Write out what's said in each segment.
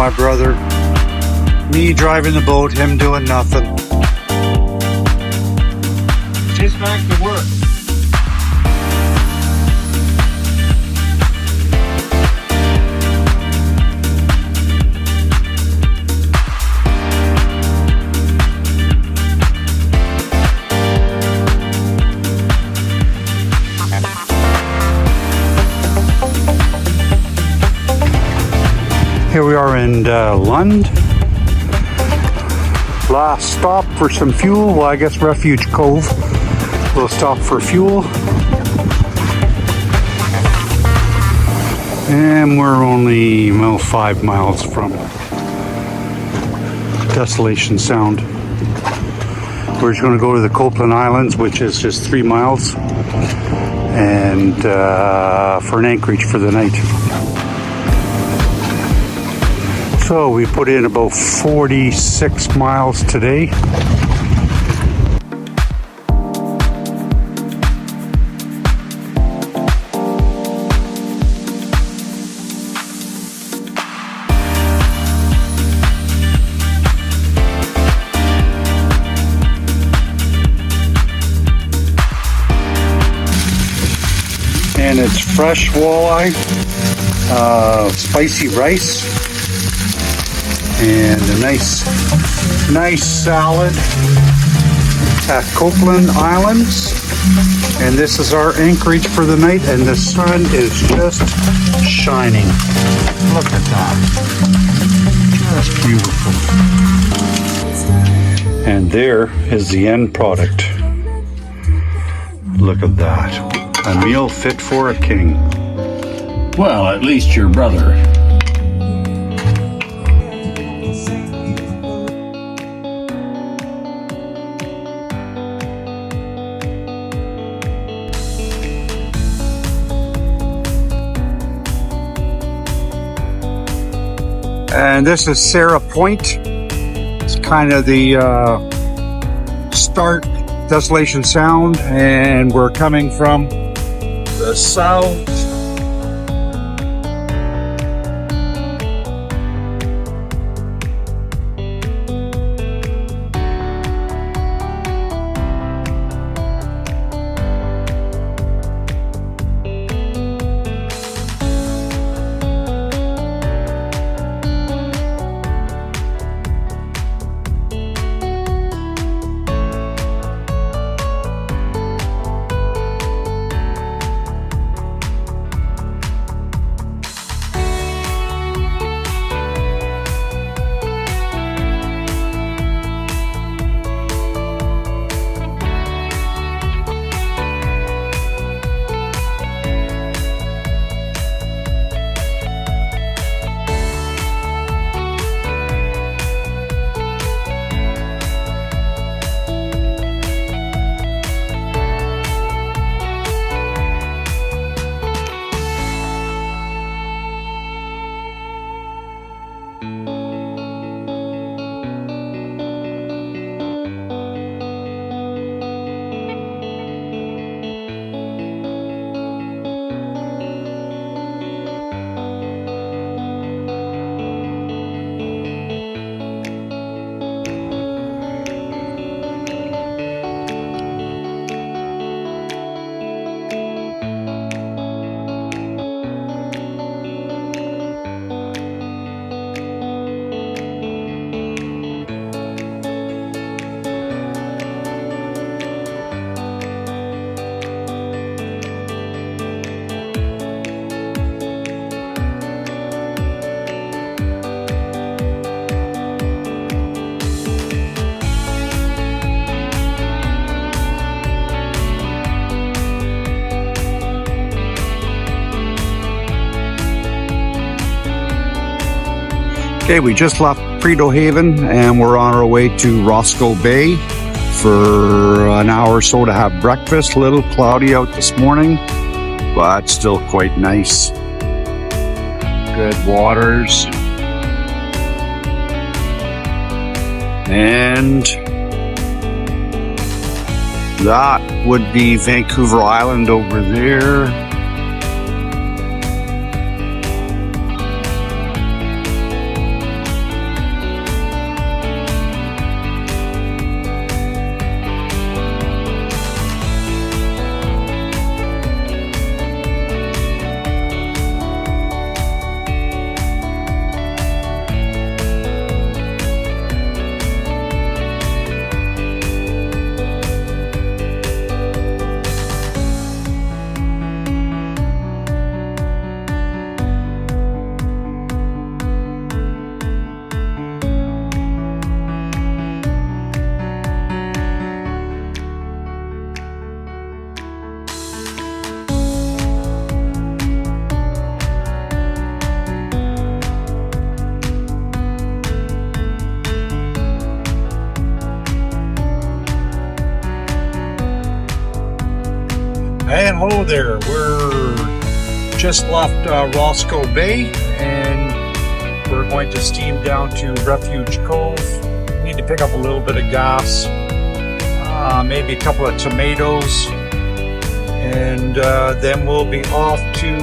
my brother. Me driving the boat, him doing nothing. Just back to work. Here we are in Lund. Last stop for some fuel. Well, I guess Refuge Cove. We'll stop for fuel. And we're only 5 miles from Desolation Sound. We're just going to go to the Coastline Islands, which is just 3 miles, and for an anchorage for the night. So we put in about 46 miles today. And it's fresh walleye, spicy rice, and a nice salad at Coastline Islands. And this is our anchorage for the night, and the sun is just shining. Look at that. Just beautiful. And there is the end product. Look at that. A meal fit for a king. Well, at least your brother. And this is Sarah Point. It's kind of the start, Desolation Sound, and we're coming from the south. Okay, we just left Prudhoe Haven and we're on our way to Roscoe Bay for an hour or so to have breakfast. A little cloudy out this morning, but still quite nice. Good waters. And that would be Vancouver Island over there. hello there. We're just left Roscoe Bay and we're going to steam down to Refuge Cove. Need to pick up a little bit of gas, maybe a couple of tomatoes, and then we'll be off to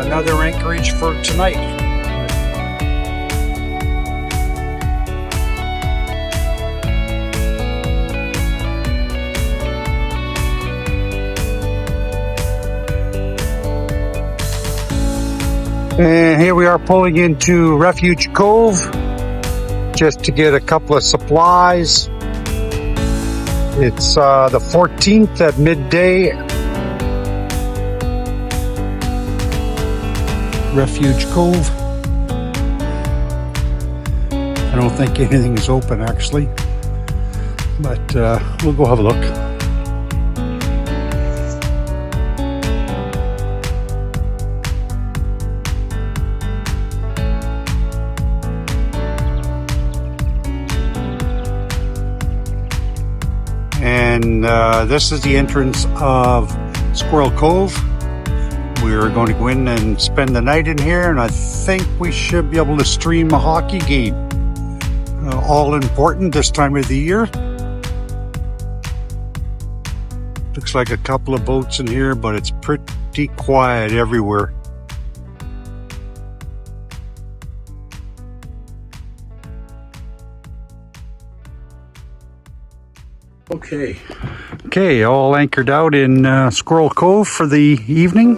another anchorage for tonight. And here we are pulling into Refuge Cove just to get a couple of supplies. It's the 14th at midday. Refuge Cove. I don't think anything is open actually, but we'll go have a look. And this is the entrance of Squirrel Cove. We're going to go in and spend the night in here, and I think we should be able to stream a hockey game. All important this time of the year. Looks like a couple of boats in here, but it's pretty quiet everywhere. Okay, all anchored out in Squirrel Cove for the evening.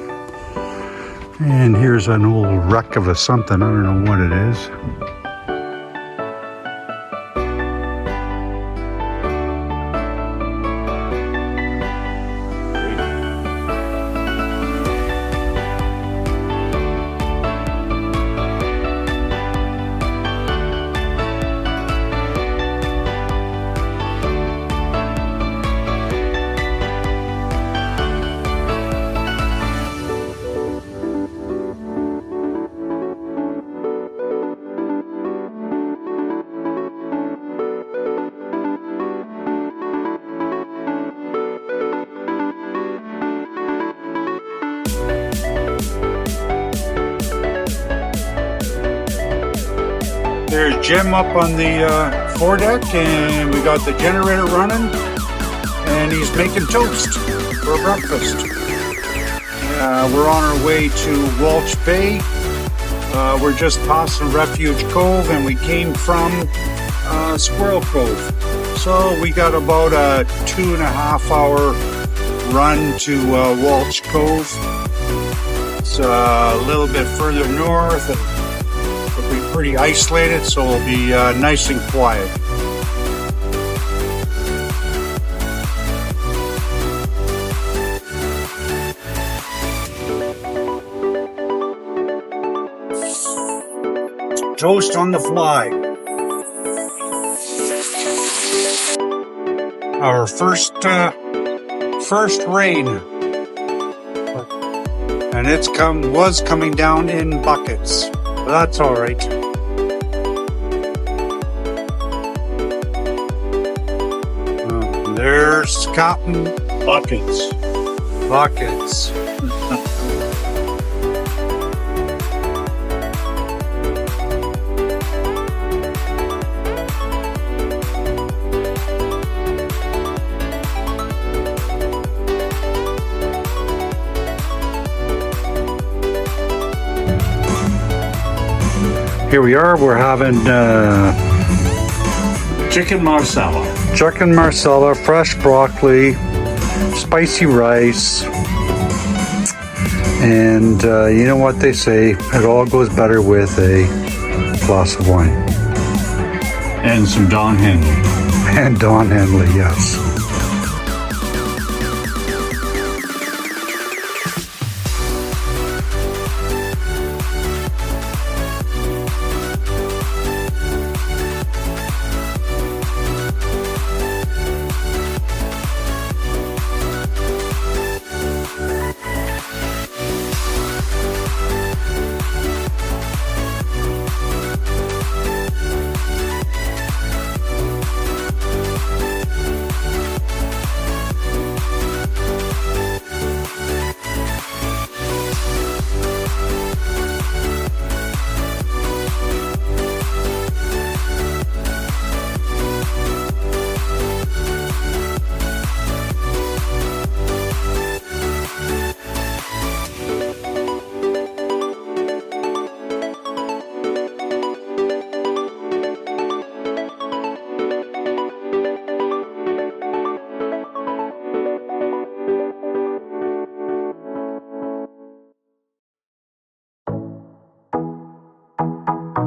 And here's an old wreck of a something, I don't know what it is. There's Jim up on the foredeck, and we got the generator running, and he's making toast for breakfast. We're on our way to Walsh Bay. We're just passing Refuge Cove, and we came from Squirrel Cove. So we got about a 2.5 hour run to Walsh Cove. It's a little bit further north. It'll be pretty isolated, so it'll be nice and quiet. Toast on the fly. Our first rain, and was coming down in buckets. But that's all right. There's Captain Buckets. Here we are, we're having Chicken marsala. chicken marsala, fresh broccoli, spicy rice, and you know what they say, it all goes better with a glass of wine. And some Don Henley. And Don Henley, yes.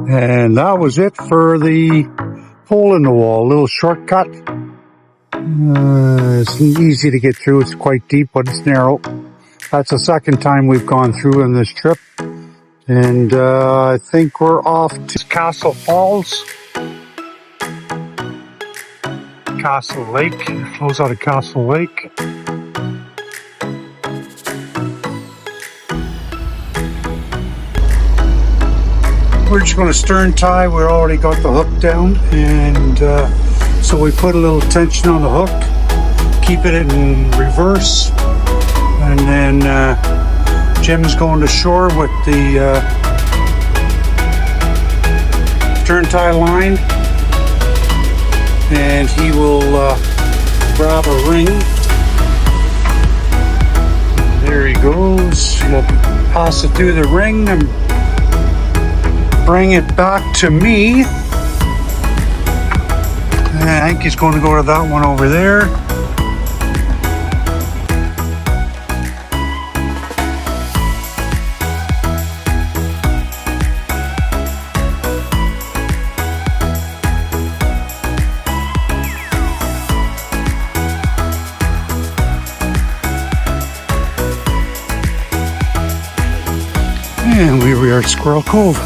And that was it for the hole in the wall, little shortcut. It's easy to get through. It's quite deep, but it's narrow. That's the second time we've gone through in this trip. And I think we're off to Castle Falls. Castle Lake. It flows out of Castle Lake. We're just going to stern tie. We already got the hook down, and so we put a little tension on the hook, keep it in reverse, and then Jim's going to shore with the stern tie line, and he will grab a ring. There he goes. He'll pass it through the ring and bring it back to me. And I think he's going to go to that one over there. And we are at Squirrel Cove.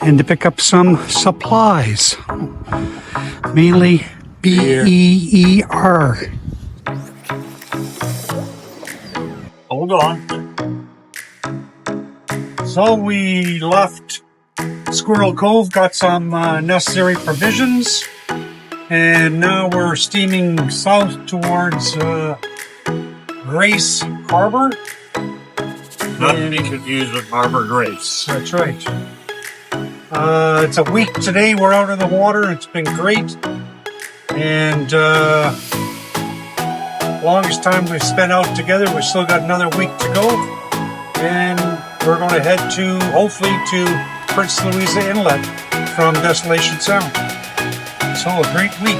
And to pick up some supplies, mainly BEER. Hold on. So we left Squirrel Cove, got some necessary provisions, and now we're steaming south towards Grace Harbor. Not to be confused with Harbor Grace. That's right. It's a week today. We're out of the water. It's been great. And longest time we've spent out together. We've still got another week to go. And we're going to head to, hopefully, to Prince Louisa Inlet from Desolation Sound. So a great week.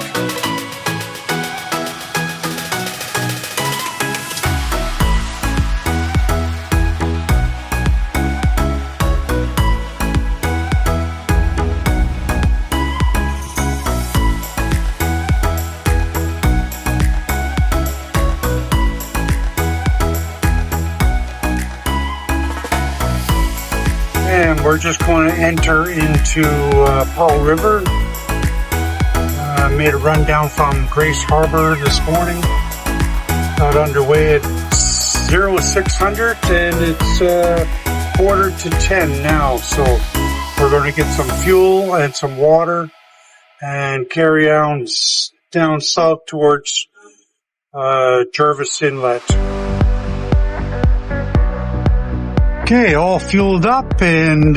And we're just going to enter into Paul River. Made a run down from Grace Harbor this morning. Got underway at 0600 and it's 9:45 now. So we're going to get some fuel and some water and carry on down south towards Jervis Inlet. Okay, all fueled up and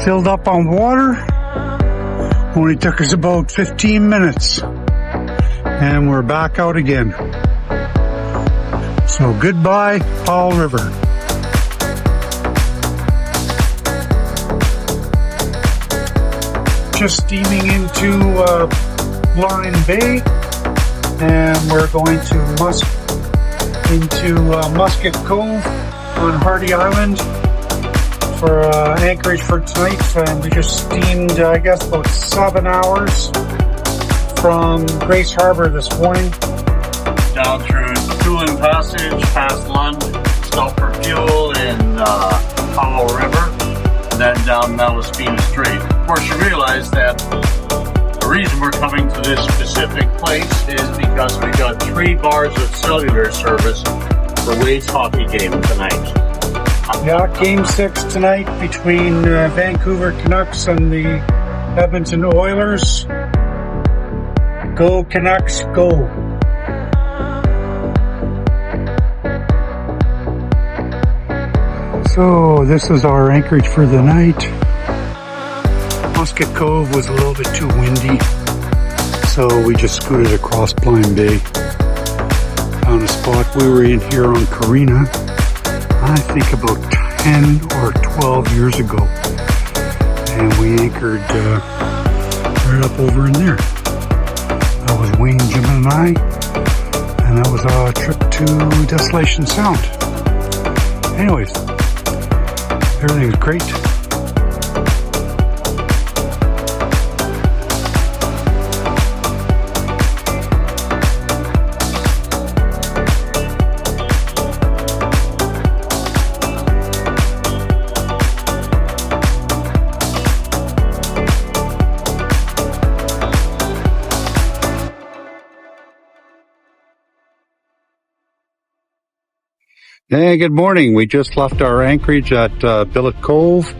filled up on water. Only took us about 15 minutes. And we're back out again. So goodbye, Paul River. Just steaming into Blind Bay. And we're going to Musket Cove on Hardy Island for anchorage for tonight, and we just steamed, I guess, about 7 hours from Grace Harbor this morning. Down through Coolin Passage, past Lund, stopped for fuel in Powell River, and then down Malaspina Strait. Of course, you realize that the reason we're coming to this specific place is because we got 3 bars of cellular service for Wade's hockey game tonight. Yeah, Game 6 tonight between Vancouver Canucks and the Edmonton Oilers. Go Canucks, go! So this is our anchorage for the night. Musket Cove was a little bit too windy, so we just scooted across Blind Bay. Found a spot. We were in here on Carina, I think about 10 or 12 years ago. And we anchored right up over in there. That was Wayne, Jim, and I. And that was a trip to Desolation Sound. Anyways, everything's great. Hey, good morning. We just left our anchorage at Billet Cove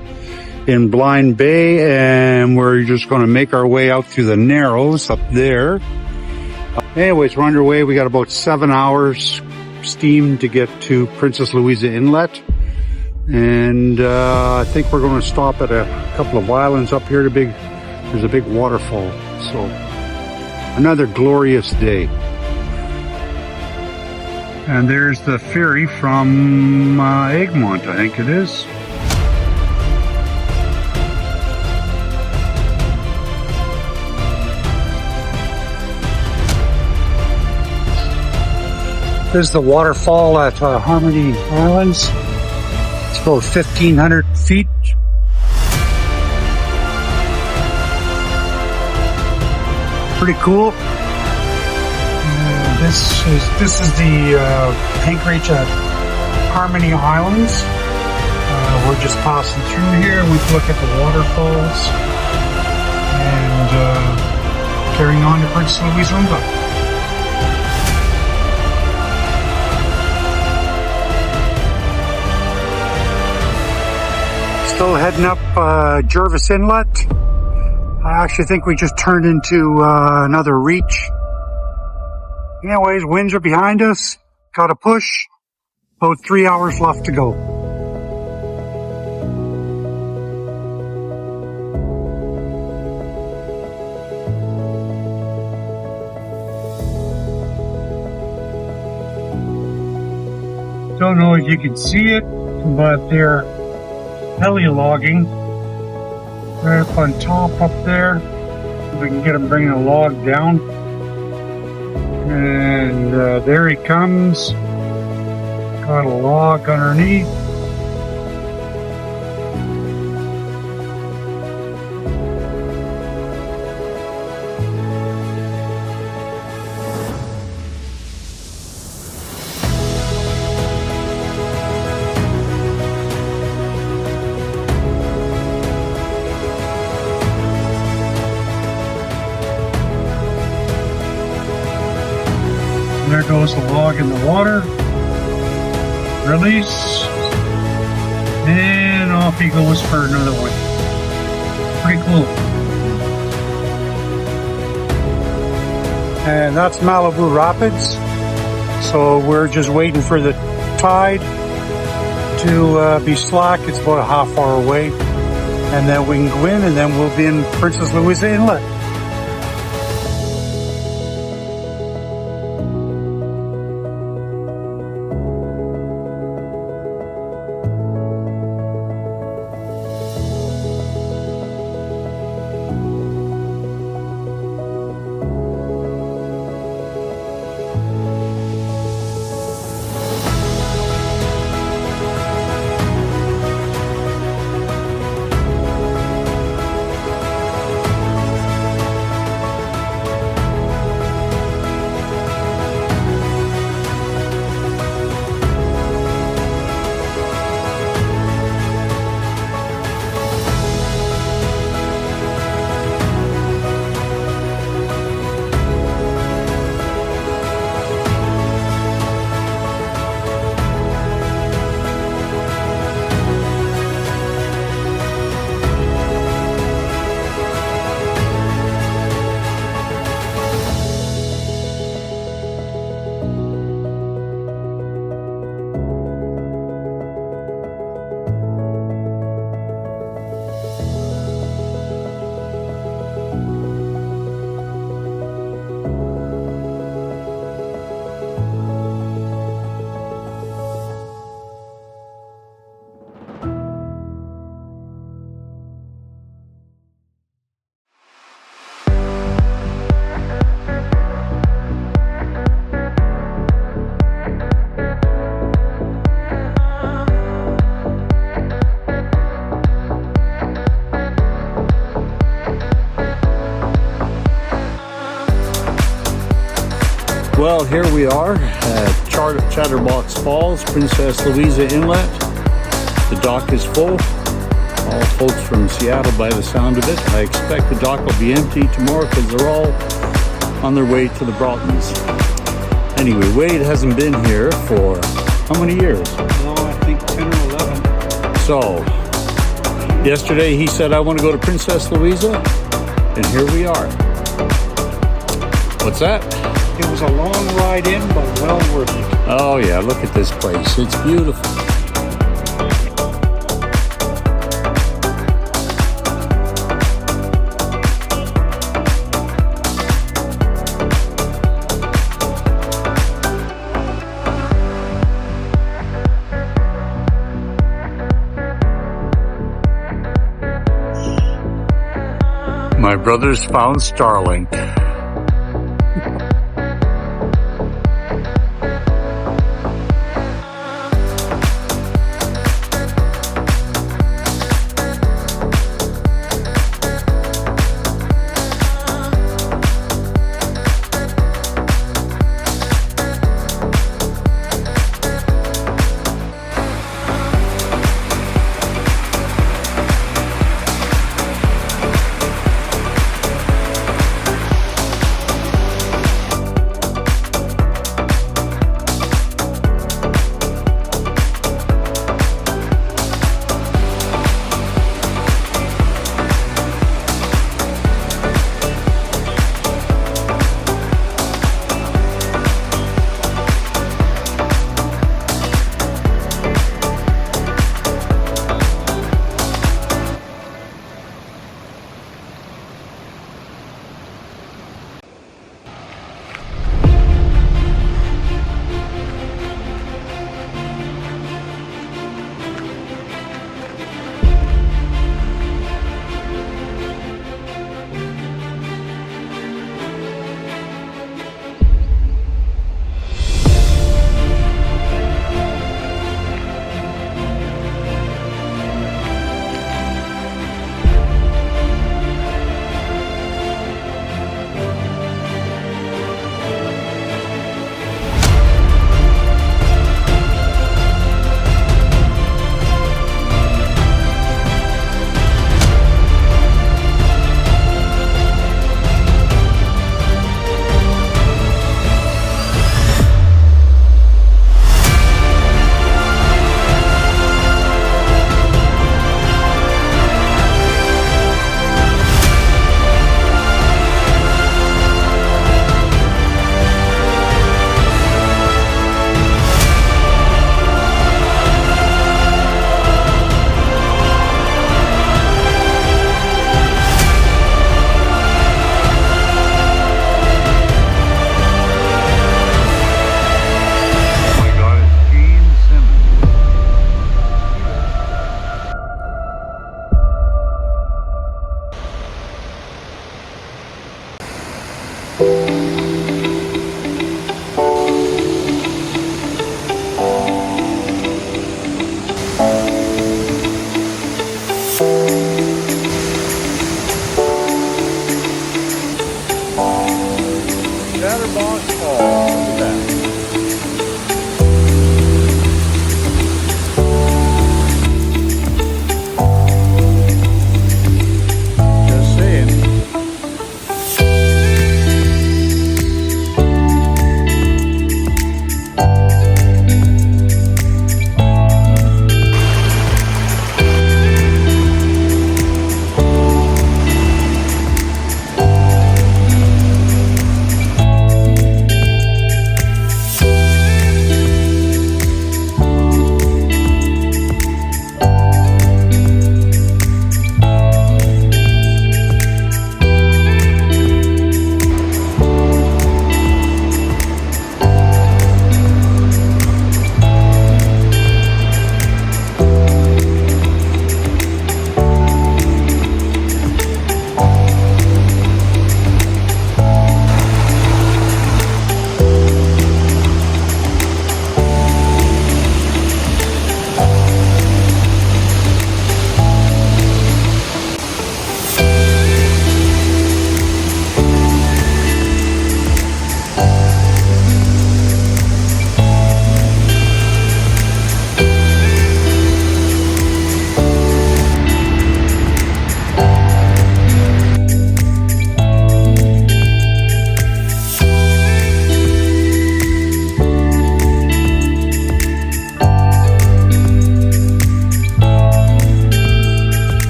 in Blind Bay, and we're just going to make our way out through the Narrows up there. Anyways, we're underway. We got about 7 hours steam to get to Princess Louisa Inlet. And I think we're going to stop at a couple of islands up here. There's a big waterfall. So another glorious day. And there's the ferry from Egmont, I think it is. This is the waterfall at Harmony Islands. It's about 1,500 feet. Pretty cool. This is the anchorage at Harmony Islands. We're just passing through here. We can look at the waterfalls and carrying on to Princess Louisa Inlet. Still heading up Jervis Inlet. I actually think we just turned into another reach. Anyways, winds are behind us. Got to push. About 3 hours left to go. Don't know if you can see it, but they're heli logging right up on top up there. If we can get him bringing a log down. And there he comes. Got a log underneath. There goes the log in the water. Release. And off he goes for another one. Pretty cool. And that's Malibu Rapids. So we're just waiting for the tide to be slack. It's about a half hour away. And then we can go in and then we'll be in Princess Louisa Inlet. Well, here we are at Chatterbox Falls, Princess Louisa Inlet. The dock is full. All folks from Seattle by the sound of it. I expect the dock will be empty tomorrow because they're all on their way to the Broughtons. Anyway, Wade hasn't been here for How many years? No, I think 10 or 11. So, yesterday he said, I want to go to Princess Louisa, and here we are. What's that? It was a long ride in, but well worth it. Oh yeah, look at this place. It's beautiful. My brothers found Starlink.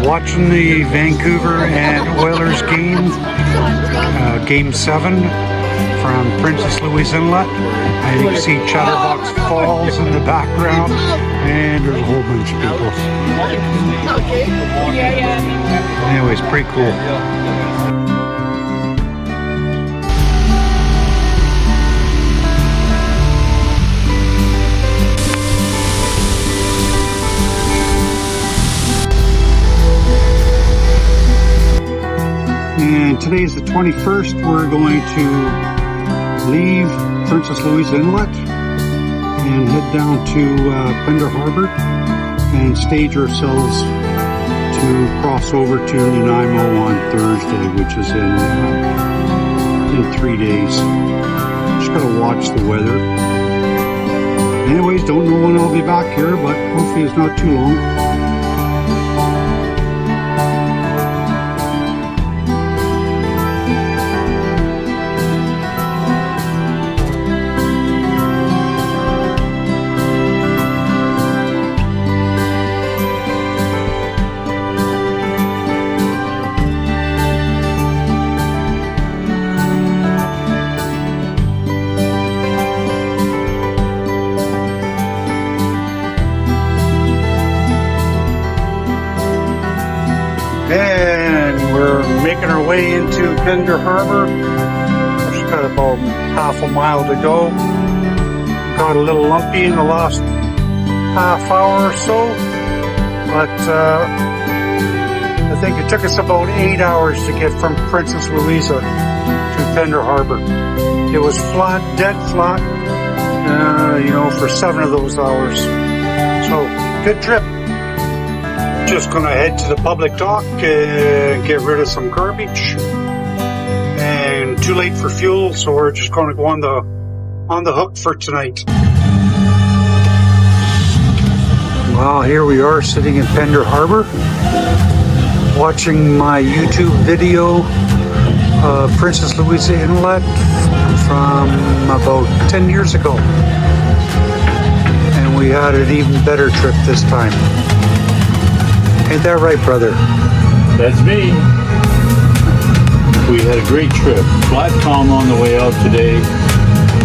Watching the Vancouver and Oilers game, Game 7 from Princess Louisa Inlet. And you can see Chatterbox Falls in the background, and there's a whole bunch of people. Anyways, pretty cool. And today is the 21st. We're going to leave Princess Louisa Inlet and head down to Pender Harbor and stage ourselves to cross over to Nanaimo on Thursday, which is in 3 days. Just gotta watch the weather. Anyways, don't know when I'll be back here, but hopefully it's not too long. And we're making our way into Pender Harbor. Just got about half a mile to go. Got a little lumpy in the last half hour or so, but I think it took us about 8 hours to get from Princess Louisa to Pender Harbor. It was flat, dead flat, for 7 of those hours. So, good trip. Just gonna head to the public dock and get rid of some garbage. And too late for fuel, so we're just gonna go on the hook for tonight. Well, here we are sitting in Pender Harbor, watching my YouTube video of Princess Louisa Inlet from about 10 years ago. And we had an even better trip this time. Ain't that right, brother? That's me. We had a great trip. Flat calm on the way out today.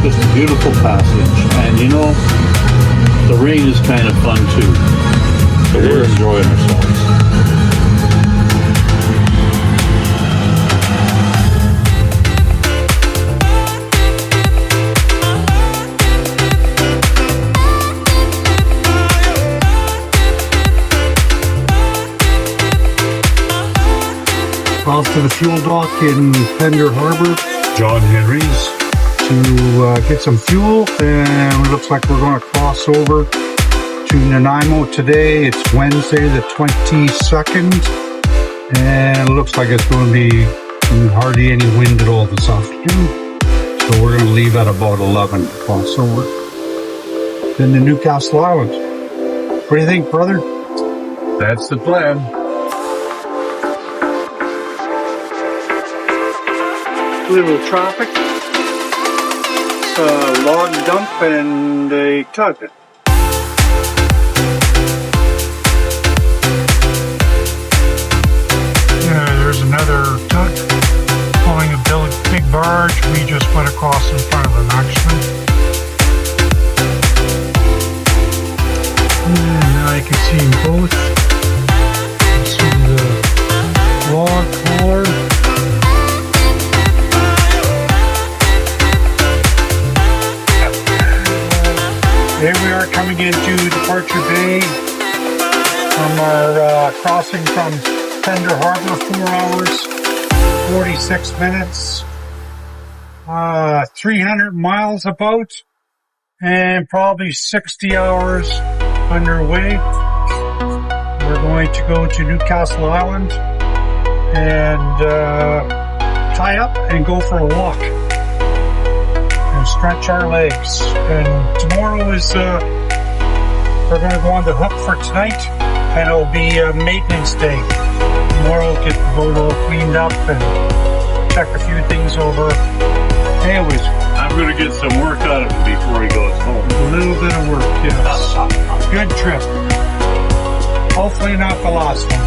Just a beautiful passage. And the rain is kind of fun too. So we're enjoying ourselves. Off to the fuel dock in Pender Harbor, John Henry's. to get some fuel, and it looks like we're going to cross over to Nanaimo today. It's Wednesday the 22nd, and it looks like it's going to be hardly any wind at all this afternoon. So we're going to leave at about 11 to cross over. Then to Newcastle Island. What do you think, brother? That's the plan. Little traffic, log dump and a tug. There's another tug pulling a big barge. We just went across in front of an accident. And now you can see them both. You see the log hauler. Here we are coming into Departure Bay from our crossing from Pender Harbor, 4 hours, 46 minutes, 300 miles about, and probably 60 hours underway. We're going to go to Newcastle Island and tie up and go for a walk. Stretch our legs, and tomorrow is we're going to go on the hook for tonight, and it'll be a maintenance day. Tomorrow we'll get the boat all cleaned up and check a few things over. Anyways, I'm going to get some work out of it before he goes home. a little bit of work, yes. Good trip. Hopefully not the last one.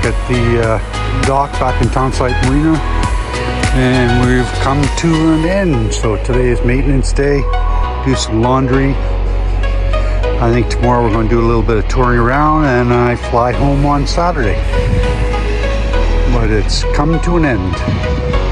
back at the dock back in Townsite Marina, and we've come to an end. So today is maintenance day. Do some laundry. I think tomorrow we're going to do a little bit of touring around, and I fly home on Saturday. But it's come to an end.